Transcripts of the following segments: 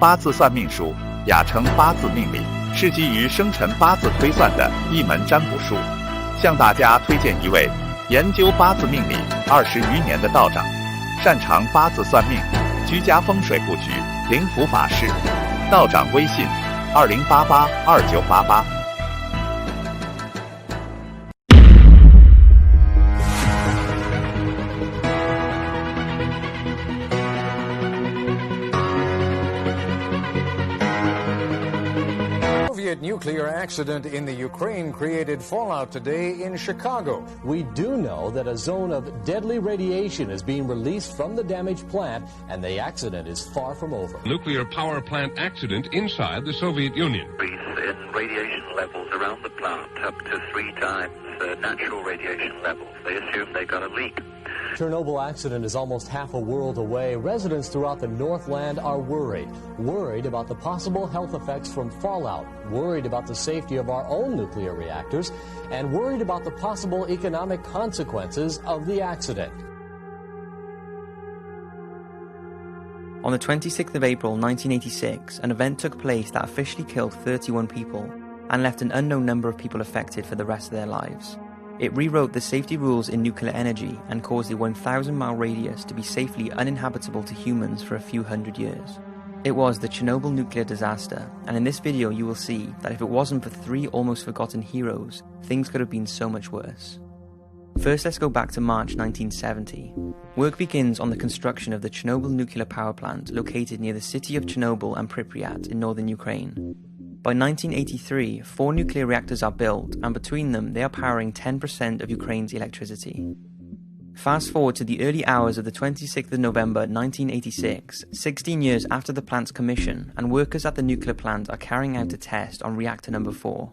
八字算命术，雅称八字命理，是基于生辰八字推算的一门占卜术。向大家推荐一位研究八字命理20余年的道长，擅长八字算命、居家风水布局、灵符法事。道长微信：20882988。Nuclear accident in the Ukraine created fallout today in Chicago. We do know that a zone of deadly radiation is being released from the damaged plant, and the accident is far from over. Nuclear power plant accident inside the Soviet Union. Increase in radiation levels around the plant, up to 3 times natural radiation levels. They assume they got a leak. Chernobyl accident is almost half a world away. Residents throughout the Northland are worried about the possible health effects from fallout, worried about the safety of our own nuclear reactors, and worried about the possible economic consequences of the accident. On the 26th of April 1986, an event took place that officially killed 31 people and left an unknown number of people affected for the rest of their lives. It rewrote the safety rules in nuclear energy and caused the 1,000-mile radius to be safely uninhabitable to humans for a few hundred years. It was the Chernobyl nuclear disaster, and in this video you will see that if it wasn't for 3 almost forgotten heroes, things could have been so much worse. First, let's go back to March 1970. Work begins on the construction of the Chernobyl nuclear power plant located near the city of Chernobyl and Pripyat in northern Ukraine. By 1983, 4 nuclear reactors are built, and between them they are powering 10% of Ukraine's electricity. Fast forward to the early hours of the 26th of November 1986, 16 years after the plant's commission, and workers at the nuclear plant are carrying out a test on reactor number 4.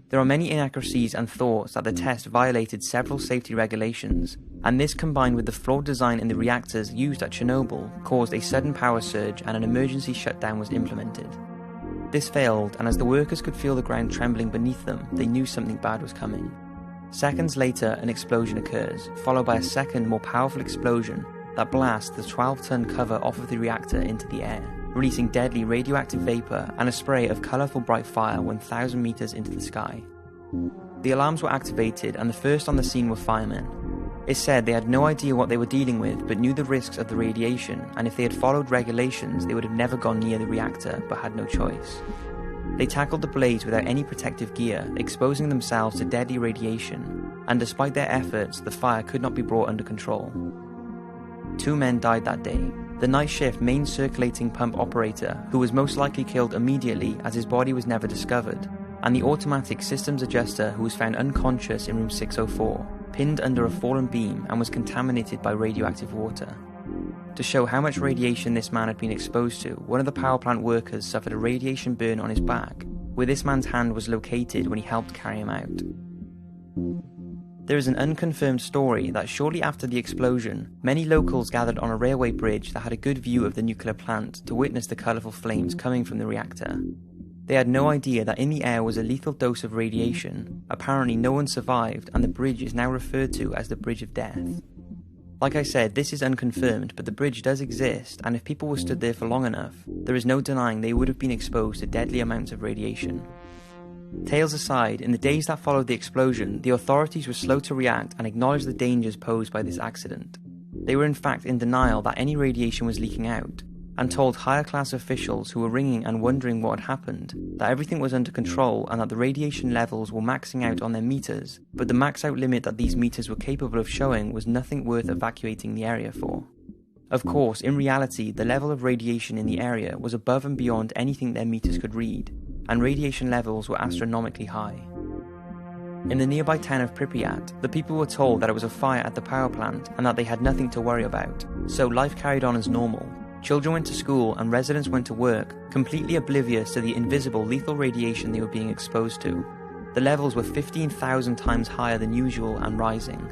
There are many inaccuracies and thoughts that the test violated several safety regulations, and this combined with the flawed design in the reactors used at Chernobyl caused a sudden power surge and an emergency shutdown was implemented. This failed, and as the workers could feel the ground trembling beneath them, they knew something bad was coming. Seconds later, an explosion occurs, followed by a second, more powerful explosion that blasts the 12-ton cover off of the reactor into the air, releasing deadly radioactive vapor and a spray of colourful bright fire 1,000 meters into the sky. The alarms were activated, and the first on the scene were firemen. It said they had no idea what they were dealing with, but knew the risks of the radiation, and if they had followed regulations, they would have never gone near the reactor, but had no choice. They tackled the blaze without any protective gear, exposing themselves to deadly radiation, and despite their efforts, the fire could not be brought under control. 2 men died that day. The night shift main circulating pump operator, who was most likely killed immediately as his body was never discovered, and the automatic systems adjuster who was found unconscious in room 604, pinned under a fallen beam and was contaminated by radioactive water. To show how much radiation this man had been exposed to, one of the power plant workers suffered a radiation burn on his back, where this man's hand was located when he helped carry him out. There is an unconfirmed story that shortly after the explosion, many locals gathered on a railway bridge that had a good view of the nuclear plant to witness the colourful flames coming from the reactor. They had no idea that in the air was a lethal dose of radiation. Apparently no one survived, and the bridge is now referred to as the Bridge of Death. Like I said, this is unconfirmed, but the bridge does exist, and if people were stood there for long enough, there is no denying they would have been exposed to deadly amounts of radiation. Tales aside, in the days that followed the explosion, the authorities were slow to react and acknowledge the dangers posed by this accident. They were in fact in denial that any radiation was leaking out, and told higher class officials who were ringing and wondering what had happened that everything was under control and that the radiation levels were maxing out on their meters, but the max out limit that these meters were capable of showing was nothing worth evacuating the area for. Of course, in reality, the level of radiation in the area was above and beyond anything their meters could read, and radiation levels were astronomically high. In the nearby town of Pripyat, the people were told that it was a fire at the power plant and that they had nothing to worry about, so life carried on as normal. Children went to school and residents went to work, completely oblivious to the invisible lethal radiation they were being exposed to. The levels were 15,000 times higher than usual and rising.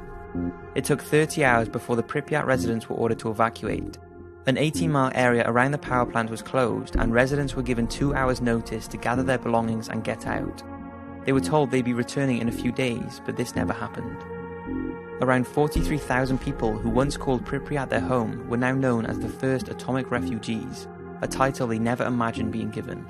It took 30 hours before the Pripyat residents were ordered to evacuate. An 18-mile area around the power plant was closed, and residents were given 2 hours' notice to gather their belongings and get out. They were told they'd be returning in a few days, but this never happened. Around 43,000 people who once called Pripyat their home were now known as the first atomic refugees. a title they never imagined being given.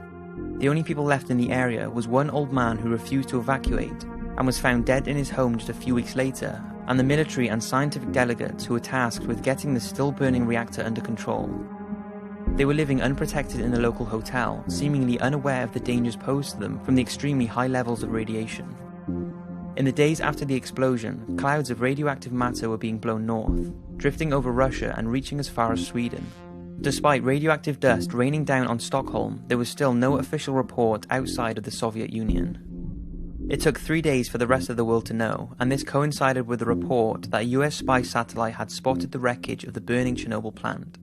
The only people left in the area was one old man who refused to evacuate and was found dead in his home just a few weeks later, and the military and scientific delegates who were tasked with getting the still-burning reactor under control. They were living unprotected in a local hotel, seemingly unaware of the dangers posed to them from the extremely high levels of radiation. In the days after the explosion, clouds of radioactive matter were being blown north, drifting over Russia and reaching as far as Sweden. Despite radioactive dust raining down on Stockholm, there was still no official report outside of the Soviet Union. It took 3 days for the rest of the world to know, and this coincided with the report that a US spy satellite had spotted the wreckage of the burning Chernobyl plant.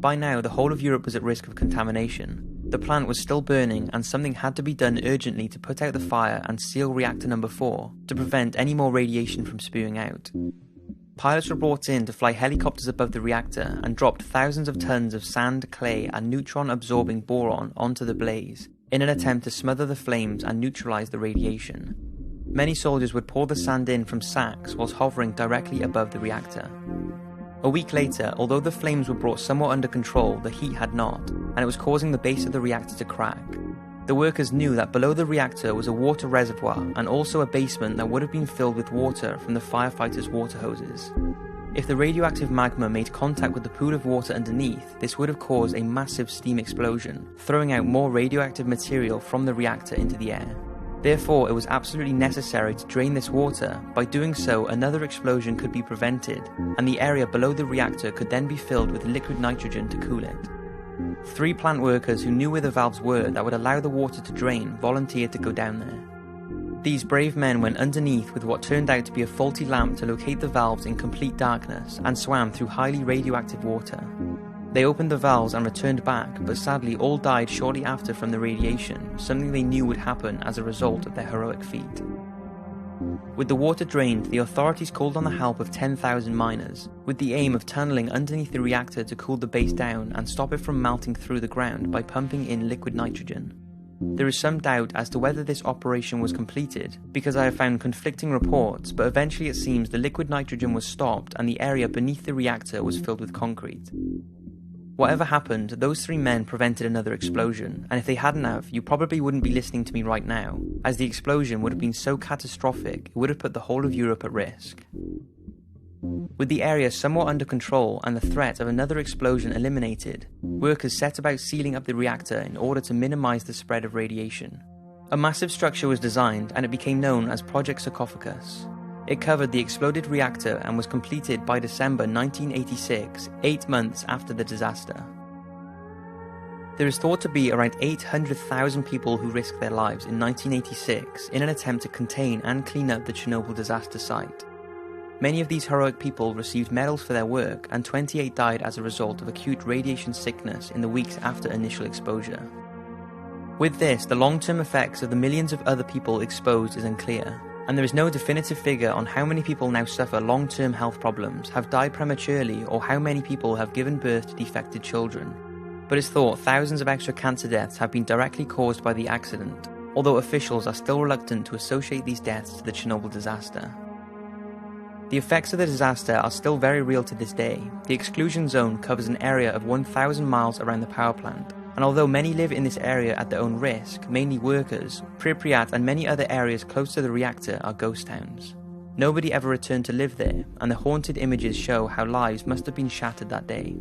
By now, the whole of Europe was at risk of contamination. The plant was still burning, and something had to be done urgently to put out the fire and seal reactor number 4 to prevent any more radiation from spewing out. Pilots were brought in to fly helicopters above the reactor and dropped thousands of tons of sand, clay, and neutron-absorbing boron onto the blaze in an attempt to smother the flames and neutralize the radiation. Many soldiers would pour the sand in from sacks whilst hovering directly above the reactor. A week later, although the flames were brought somewhat under control, the heat had not, and it was causing the base of the reactor to crack. The workers knew that below the reactor was a water reservoir and also a basement that would have been filled with water from the firefighters' water hoses. If the radioactive magma made contact with the pool of water underneath, this would have caused a massive steam explosion, throwing out more radioactive material from the reactor into the air. Therefore, it was absolutely necessary to drain this water. By doing so, another explosion could be prevented, and the area below the reactor could then be filled with liquid nitrogen to cool it. 3 plant workers who knew where the valves were that would allow the water to drain volunteered to go down there. These brave men went underneath with what turned out to be a faulty lamp to locate the valves in complete darkness and swam through highly radioactive water. They opened the valves and returned back, but sadly all died shortly after from the radiation, something they knew would happen as a result of their heroic feat. With the water drained, the authorities called on the help of 10,000 miners, with the aim of tunneling underneath the reactor to cool the base down and stop it from melting through the ground by pumping in liquid nitrogen. There is some doubt as to whether this operation was completed, because I have found conflicting reports, but eventually it seems the liquid nitrogen was stopped and the area beneath the reactor was filled with concrete. Whatever happened, those 3 men prevented another explosion, and if they hadn't have, you probably wouldn't be listening to me right now, as the explosion would have been so catastrophic it would have put the whole of Europe at risk. With the area somewhat under control and the threat of another explosion eliminated, workers set about sealing up the reactor in order to minimize the spread of radiation. A massive structure was designed, and it became known as Project Sarcophagus. It covered the exploded reactor and was completed by December 1986, 8 months after the disaster. There is thought to be around 800,000 people who risked their lives in 1986 in an attempt to contain and clean up the Chernobyl disaster site. Many of these heroic people received medals for their work, and 28 died as a result of acute radiation sickness in the weeks after initial exposure. With this, the long-term effects of the millions of other people exposed is unclear, and there is no definitive figure on how many people now suffer long-term health problems, have died prematurely, or how many people have given birth to defected children. But it's thought thousands of extra cancer deaths have been directly caused by the accident, although officials are still reluctant to associate these deaths to the Chernobyl disaster. The effects of the disaster are still very real to this day. The exclusion zone covers an area of 1,000 miles around the power plant, and although many live in this area at their own risk, mainly workers, Pripyat and many other areas close to the reactor are ghost towns. Nobody ever returned to live there, and the haunted images show how lives must have been shattered that day.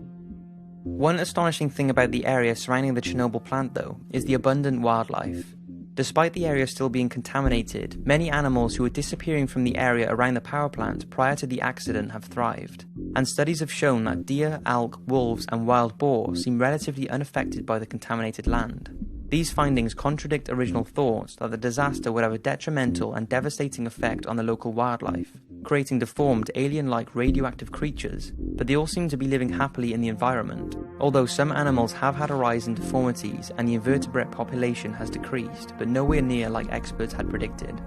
One astonishing thing about the area surrounding the Chernobyl plant, though, is the abundant wildlife. Despite the area still being contaminated, many animals who were disappearing from the area around the power plant prior to the accident have thrived, and studies have shown that deer, elk, wolves and wild boar seem relatively unaffected by the contaminated land. These findings contradict original thoughts that the disaster would have a detrimental and devastating effect on the local wildlife, creating deformed alien-like radioactive creatures, but they all seem to be living happily in the environment, although some animals have had a rise in deformities and the invertebrate population has decreased, but nowhere near like experts had predicted.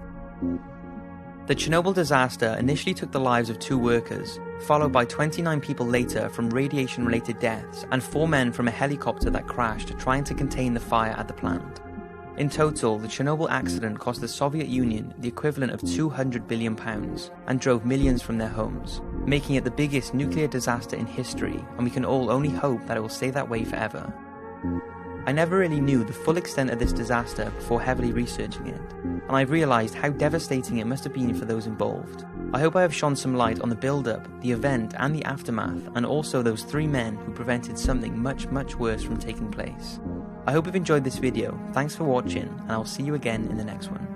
The Chernobyl disaster initially took the lives of 2 workers, followed by 29 people later from radiation-related deaths and 4 men from a helicopter that crashed trying to contain the fire at the plant. In total, the Chernobyl accident cost the Soviet Union the equivalent of £200 billion and drove millions from their homes, making it the biggest nuclear disaster in history, and we can all only hope that it will stay that way forever. I never really knew the full extent of this disaster before heavily researching it, and I've realised how devastating it must have been for those involved. I hope I have shone some light on the build-up, the event and the aftermath, and also those 3 men who prevented something much, much worse from taking place. I hope you've enjoyed this video, thanks for watching, and I'll see you again in the next one.